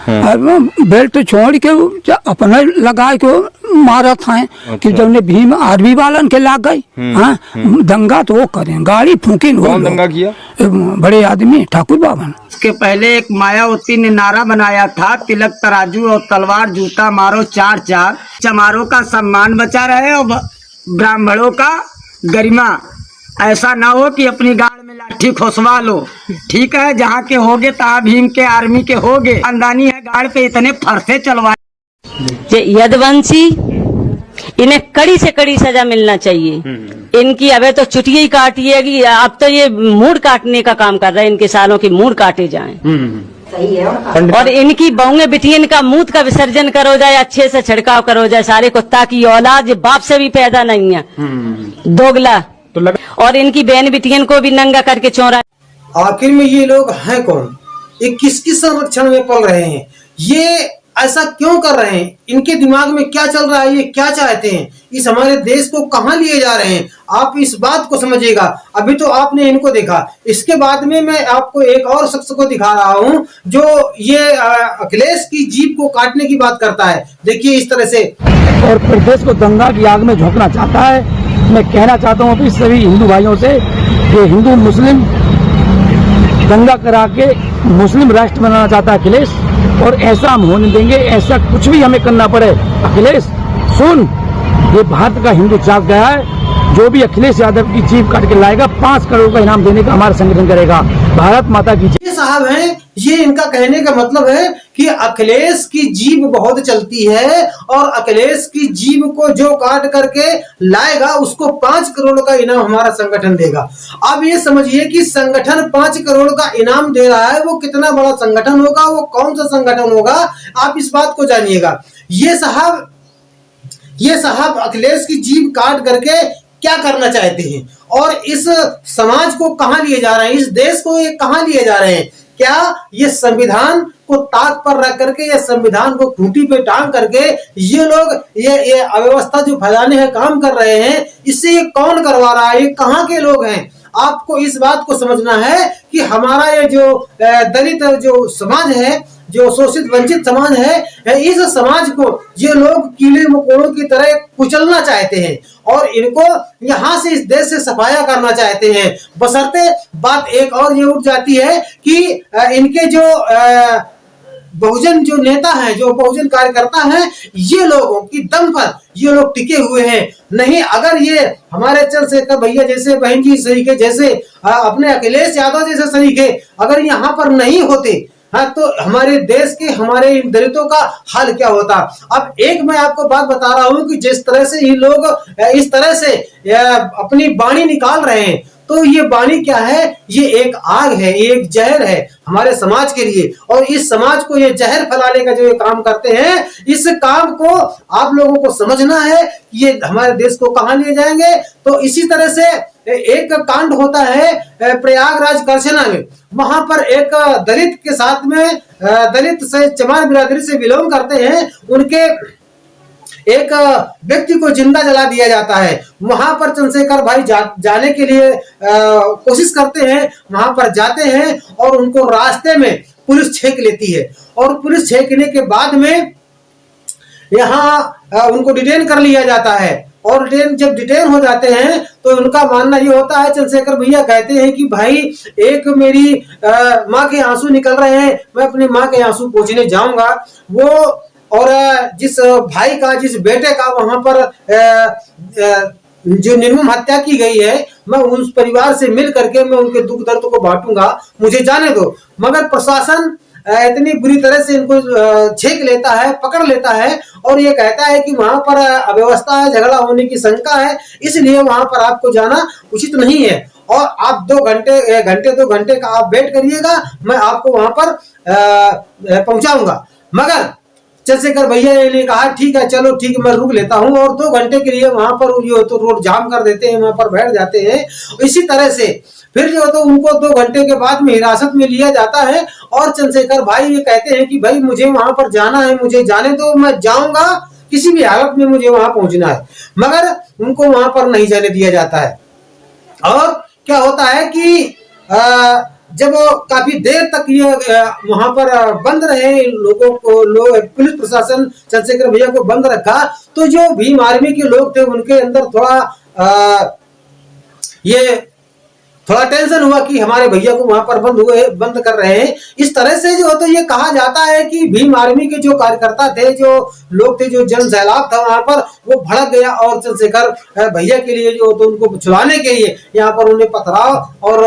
Belt छोड़ के अपने लगा के मारा था। अच्छा। कि जब ने भीम आर्मी वालन के लाग गई। हाँ, दंगा तो वो करें, गाड़ी फूकी। कौन दंगा किया? बड़े आदमी ठाकुर बाबा। इसके पहले एक मायावती ने नारा बनाया था, तिलक तराजू और तलवार जूता मारो 4-4, चमारों का सम्मान बचा रहे और ब्राह्मणों का गरिमा। ऐसा ना हो कि अपनी गाड़ में लाठी खोसवा लो। ठीक है, जहाँ के होगे तहाँ भीम के आर्मी के होगे। खानदानी है, गाड़ पे इतने फरसे चलवाए। यदुवंशी, इन्हें कड़ी से कड़ी सजा मिलना चाहिए। इनकी अबे तो चुटिया ही काटी है, अब तो ये मूड काटने का काम कर रहे हैं। इनके सालों की मूड काटे जाएं। सही है। और इनकी बहुएं बिटियन का मूत का विसर्जन करो जाए, अच्छे से छिड़काव करो जाए सारे कुत्ता की औलाद बाप से भी पैदा नहीं है, दोगला। तो और इनकी बहन बिटियन को भी नंगा करके चोरा। आखिर में ये लोग हैं कौन? ये किसकी संरक्षण में पल रहे हैं? ये ऐसा क्यों कर रहे हैं? इनके दिमाग में क्या चल रहा है? ये क्या चाहते हैं? इस हमारे देश को कहां लिए जा रहे हैं? आप इस बात को समझिएगा। अभी तो आपने इनको देखा, इसके बाद में मैं आपको एक और शख्स को दिखा रहा हूं जो ये अखिलेश की जीभ को काटने की बात करता है। देखिए इस तरह से, और प्रदेश को दंगा की आग में झोंकना चाहता है। मैं कहना चाहता हूँ कि सभी हिंदू भाइयों से कि हिंदू मुस्लिम दंगा करा के मुस्लिम राष्ट्र बनाना चाहता है अखिलेश, और ऐसा हम होने देंगे। ऐसा कुछ भी हमें करना पड़े। अखिलेश सुन, ये भारत का हिंदू जाग गया है। जो भी अखिलेश यादव की जीभ काट के लाएगा 5 करोड़ का इनाम देने का हमारा संगठन करेगा। भारत माता की जय। ये साहब हैं, ये इनका कहने का मतलब है कि अखिलेश की जीभ बहुत चलती है और अखिलेश की जीभ को जो काट करके लाएगा उसको 5 करोड़ का इनाम हमारा संगठन देगा। अब ये समझिए कि संगठन 5 करोड़ का इनाम दे रहा है। वो कितना बड़ा संगठन होगा, वो कौन सा संगठन होगा, आप इस बात को जानिएगा। ये साहब अखिलेश की जीभ काट करके क्या करना चाहते हैं और इस समाज को कहां लिए जा रहे हैं? इस देश को ये कहां लिए जा रहे हैं? क्या ये संविधान को ताक पर रख करके, ये संविधान को खूंटी पे टांग करके ये लोग ये अव्यवस्था जो फैलाने का काम कर रहे हैं, इससे ये कौन करवा रहा है? ये कहां के लोग हैं? आपको इस बात को समझना है कि हमारा ये जो दलित जो समाज है, जो शोषित वंचित समाज है, इस समाज को ये लोग कीड़े मकोड़ों की तरह कुचलना चाहते हैं और इनको यहाँ से, इस देश से सफाया करना चाहते हैं। बशर्ते बात एक और ये उठ जाती है कि इनके जो बहुजन जो नेता हैं, जो बहुजन कार्यकर्ता हैं, ये लोगों की दम पर ये लोग टिके हुए हैं। नहीं, अगर ये हमारे चंद्रशेखर भैया जैसे, बहन जी सरीखे जैसे, अपने अखिलेश यादव जैसे सरीखे अगर यहाँ पर नहीं होते, हाँ, तो हमारे देश के, हमारे इन दलितों का हाल क्या होता? अब एक मैं आपको बात बता रहा हूँ कि जिस तरह से ये लोग इस तरह से अपनी वाणी निकाल रहे हैं, तो ये वाणी क्या है? ये एक आग है, ये एक जहर है हमारे समाज के लिए। और इस समाज को ये जहर फैलाने का जो ये काम करते हैं, इस काम को आप लोगों को समझना है कि ये हमारे देश को कहां ले जाएंगे। तो इसी तरह से एक कांड होता है प्रयागराज करछना में। वहां पर एक दलित के साथ में, दलित से चमार बिरादरी से बिलोंग करते हैं, उनके एक व्यक्ति को जिंदा जला दिया जाता है। वहां पर चंद्रशेखर भाई जाने के लिए कोशिश करते हैं, वहां पर जाते हैं और उनको रास्ते में पुलिस छेक लेती है और पुलिस छेकने के बाद में यहाँ उनको डिटेन कर लिया जाता है। और जब डिटेन हो जाते हैं तो उनका मानना ये होता है, चंद्रशेखर भैया कहते हैं कि भाई एक मेरी माँ के आंसू निकल रहे हैं, मैं अपनी माँ के आंसू पोंछने जाऊंगा। वो और जिस भाई का, जिस बेटे का वहां पर जो निर्मम हत्या की गई है, मैं उस परिवार से मिल करके मैं उनके दुख दर्द को बांटूंगा, मुझे जाने दो। मगर प्रशासन इतनी बुरी तरह से इनको छेक लेता है, पकड़ लेता है और ये कहता है कि वहां पर अव्यवस्था है, झगड़ा होने की शंका है, इसलिए वहां पर आपको जाना उचित नहीं है और आप 2 घंटे का आप वेट करिएगा, मैं आपको वहां पर पहुंचाऊंगा। मगर चंद्रशेखर भैया ने कहा ठीक है, चलो ठीक है, मैं रुक लेता हूं और 2 घंटे के लिए वहां पर ये तो रोड जाम कर देते हैं, वहां पर बैठ जाते हैं। इसी तरह से फिर जो तो उनको 2 घंटे के बाद में हिरासत में लिया जाता है और चंद्रशेखर भाई ये कहते हैं कि भाई मुझे वहां पर जाना है, मुझे जाने दो, मैं जाऊंगा, किसी भी हालत में मुझे वहां पहुंचना है। मगर उनको वहां पर नहीं जाने दिया जाता है। और क्या होता है कि जब काफी देर तक ये वहां पर बंद रहे, लोगों को पुलिस प्रशासन चंद्रशेखर भैया को बंद रखा, तो जो भीम आर्मी के लोग थे उनके अंदर थोड़ा टेंशन हुआ कि हमारे भैया को वहां पर बंद कर रहे हैं। इस तरह से जो तो ये कहा जाता है कि भीम आर्मी के जो कार्यकर्ता थे, जो लोग थे, जो जन सैलाब था वहां पर, वो भड़क गया और चंद्रशेखर भैया के लिए जो तो उनको छुड़ाने के लिए यहाँ पर उन्हें पथराव और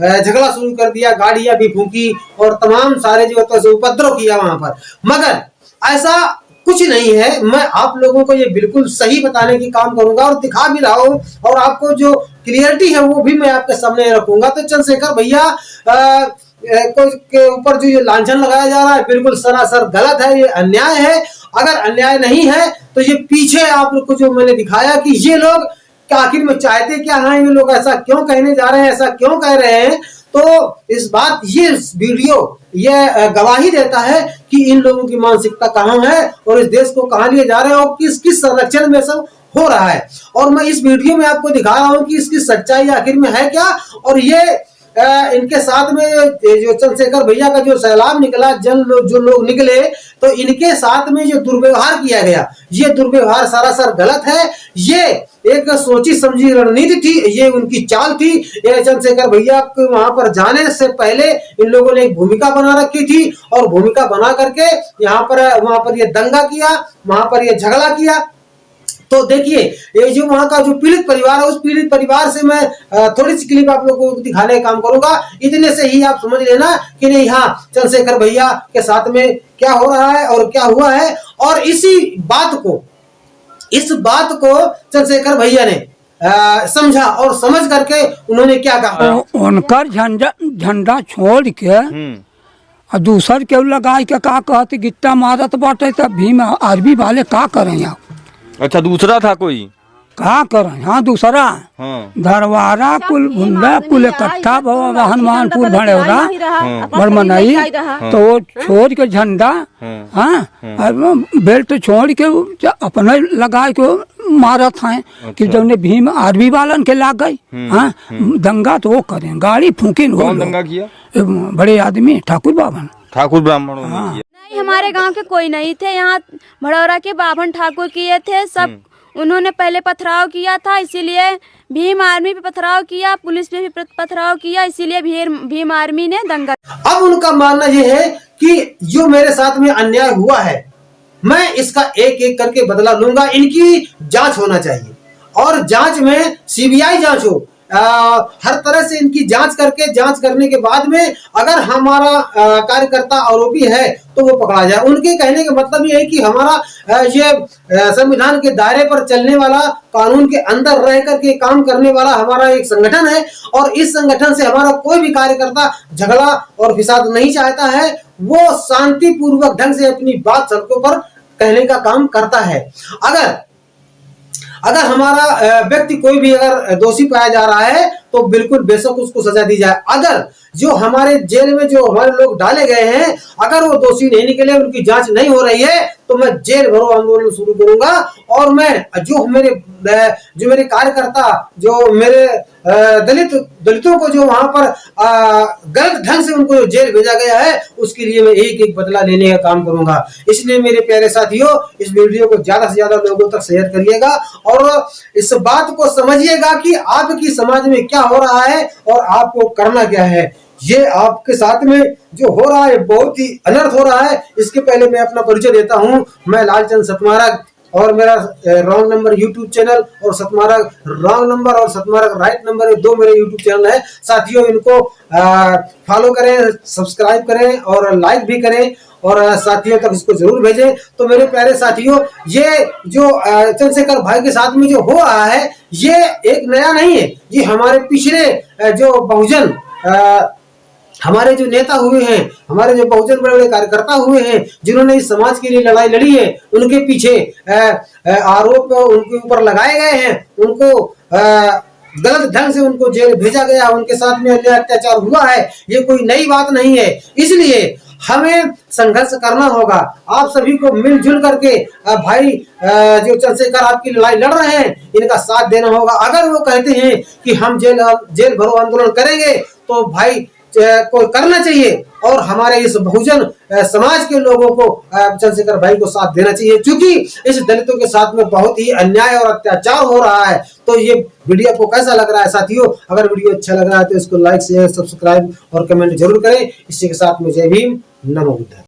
झगड़ा शुरू कर दिया, गाड़ियां भी फूंकी और तमाम सारे जो तो उपद्रव किया वहां पर। मगर ऐसा कुछ नहीं है। मैं आप लोगों को ये बिल्कुल सही बताने की काम करूंगा और दिखा भी रहा हूं, और आपको जो क्लियरिटी है वो भी मैं आपके सामने रखूंगा। तो चंद्रशेखर भैया के ऊपर जो ये लांछन लगाया जा रहा है बिल्कुल सरासर गलत है, ये अन्याय है। अगर अन्याय नहीं है तो ये पीछे आप लोग को जो मैंने दिखाया कि ये लोग आखिर में चाहते क्या हैं, ये लोग ऐसा क्यों कहने जा रहे हैं, ऐसा क्यों कह रहे हैं, तो ये वीडियो ये गवाही देता है कि इन लोगों की मानसिकता कहाँ है और इस देश को कहाँ लिए जा रहे हैं और किस संरक्षण में सब हो रहा है। और मैं इस वीडियो में आपको दिखा रहा हूं कि इसकी सच्चाई आखिर में है क्या। और ये इनके साथ में जो चंद्रशेखर भैया का जो सैलाब निकला, जो लोग निकले, तो इनके साथ में जो दुर्व्यवहार किया गया, ये दुर्व्यवहार सरासर गलत है। ये एक सोची समझी रणनीति थी, ये उनकी चाल थी। ये चंद्रशेखर भैया को वहां पर जाने से पहले इन लोगों ने एक भूमिका बना रखी थी और भूमिका बना करके वहां पर ये दंगा किया, वहां पर ये झगड़ा किया। तो देखिए, ये जो वहां का जो पीड़ित परिवार है, उस पीड़ित परिवार से मैं थोड़ी सी क्लिप आप लोगों को दिखाने का काम करूंगा। इतने से ही आप समझ लेना कि नहीं, हाँ, चंद्रशेखर भैया के साथ में क्या हो रहा है और क्या हुआ है। और इस बात को चंद्रशेखर भैया ने समझा और समझ करके उन्होंने क्या कहा, उनका झंडा छोड़ के दूसर के लगाए के का कहते गिट्टा मारत बाटे, तब भीम आर्मी वाले का करें आप। अच्छा, दूसरा था कोई का करें। हाँ, दूसरा धरवारा कुल भुंदा कुल इकट्ठा हनुमानपुर भड़ेरा बरमनई, तो वो छोड़ के झंडा, हाँ, बेल्ट छोड़ के अपने लगा के मारत हैं। अच्छा। कि जब भीम आर्मी वालन के लाग गई, हाँ, दंगा तो वो करें, गाड़ी फूकी। कौन दंगा किया? बड़े आदमी ठाकुर ब्राह्मणों ने किया। हमारे गांव के कोई नहीं थे, यहाँ भड़ौरा के बाभन ठाकुर किए थे सब। उन्होंने पहले पथराव किया था, इसीलिए भीम आर्मी पे पथराव किया, पुलिस पे भी पथराव किया, इसीलिए भीम आर्मी ने दंगा। अब उनका मानना यह है कि जो मेरे साथ में अन्याय हुआ है, मैं इसका एक एक करके बदला लूंगा। इनकी जांच होना चाहिए और जांच में सीबीआई जांच हो, हर तरह से इनकी जांच करने के बाद में अगर हमारा कार्यकर्ता आरोपी है तो वो पकड़ा जाए। उनके कहने का मतलब ये है कि हमारा ये संविधान के दायरे पर चलने वाला, कानून के अंदर रह करके काम करने वाला हमारा एक संगठन है और इस संगठन से हमारा कोई भी कार्यकर्ता झगड़ा और फिसाद नहीं चाहता है। वो शांतिपूर्वक ढंग से अपनी बात सड़कों पर कहने का काम करता है। अगर हमारा व्यक्ति कोई भी अगर दोषी पाया जा रहा है तो बिल्कुल बेशक उसको सजा दी जाए। अगर जो हमारे जेल में जो हमारे लोग डाले गए हैं, अगर वो दोषी नहीं निकले, उनकी जांच नहीं हो रही है, तो मैं जेल भरो आंदोलन शुरू करूंगा। और मैं जो मेरे कार्यकर्ता, जो मेरे दलितों को जो वहां पर गलत ढंग से उनको जेल भेजा गया है, उसके लिए मैं एक एक बदला लेने का काम करूंगा। इसलिए मेरे प्यारे साथियों, इस वीडियो को ज्यादा से ज्यादा लोगों तक शेयर करिएगा और इस बात को समझिएगा कि आपकी समाज में क्या हो रहा है और आपको करना क्या है। ये आपके साथ में जो हो रहा है बहुत ही अनर्थ हो रहा है। इसके पहले मैं अपना परिचय देता हूं। मैं लालचंद सतमारक और मेरा रॉन्ग नंबर यूट्यूब चैनल और सतमारक रॉन्ग नंबर और सतमारक राइट नंबर, ये दो मेरे यूट्यूब चैनल है। साथियों, इनको फॉलो करें, सब्सक्राइब करें और लाइक भी करें और साथियों तक इसको जरूर भेजें। तो मेरे प्यारे साथियों, ये जो चंद्रशेखर भाई के साथ में जो हो रहा है, ये एक नया नहीं है। ये हमारे पिछले जो बहुजन हमारे जो नेता हुए हैं, हमारे जो बहुजन बड़े बड़े कार्यकर्ता हुए हैं, जिन्होंने इस समाज के लिए लड़ाई लड़ी है, उनके पीछे आरोप उनके ऊपर लगाए गए हैं। उनको गलत ढंग से उनको जेल भेजा गया, उनके साथ में अन्याय अत्याचार हुआ है। ये कोई नई बात नहीं है। इसलिए हमें संघर्ष करना होगा। आप सभी को मिलजुल करके भाई जो चंद्रशेखर आपकी लड़ाई लड़ रहे हैं, इनका साथ देना होगा। अगर वो कहते हैं कि हम जेल भरो आंदोलन करेंगे, तो भाई को करना चाहिए और हमारे इस बहुजन समाज के लोगों को चंद्रशेखर भाई को साथ देना चाहिए, क्योंकि इस दलितों के साथ में बहुत ही अन्याय और अत्याचार हो रहा है। तो ये वीडियो को कैसा लग रहा है साथियों? अगर वीडियो अच्छा लग रहा है तो इसको लाइक शेयर सब्सक्राइब और कमेंट जरूर करें। इसी के साथ में जय भीम, नमो बुद्धाय।